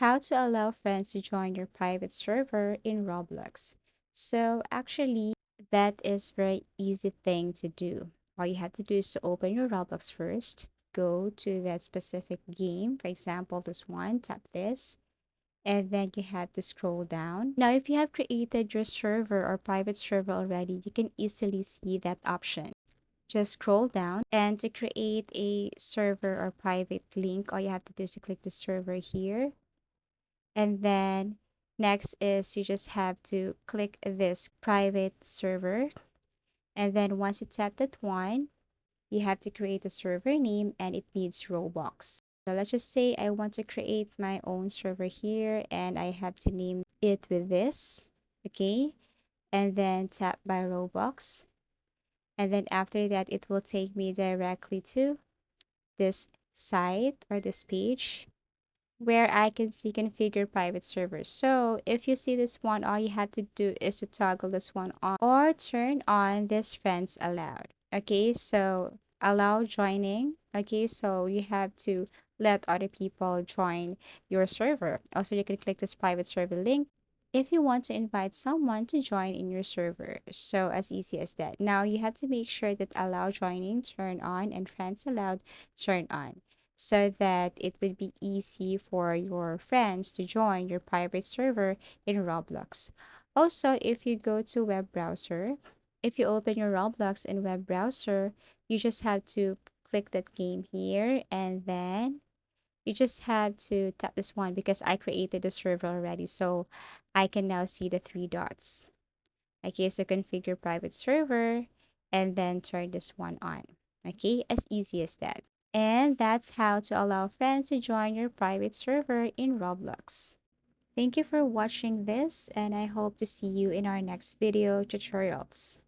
How to allow friends to join your private server in Roblox. So actually, that is very easy thing to do. All you have to do is to open your Roblox first, go to that specific game. For example, this one, tap this, and then you have to scroll down. Now, if you have created your server or private server already, you can easily see that option. Just scroll down, and to create a server or private link, all you have to do is to click the server here, and then next is you just have to click this private server. And then once you tap that one, you have to create a server name and it needs Roblox. So let's just say I want to create my own server here and I have to name it with this. Okay. And then tap by Roblox. And then after that, it will take me directly to this site or this page where I can see configure private servers. So if you see this one, all you have to do is to toggle this one on or turn on this friends allowed. Okay, so allow joining. Okay, so you have to let other people join your server. Also, you can click this private server link if you want to invite someone to join in your server. So as easy as that. Now you have to make sure that allow joining turn on and friends allowed turn on so that it would be easy for your friends to join your private server in Roblox. Also, if you go to web browser, if you open your Roblox in web browser, you just have to click that game here and then you just have to tap this one because I created the server already. So I can now see the three dots. Okay, so configure private server and then turn this one on. Okay, as easy as that. And that's how to allow friends to join your private server in Roblox. Thank you for watching this, and I hope to see you in our next video tutorials.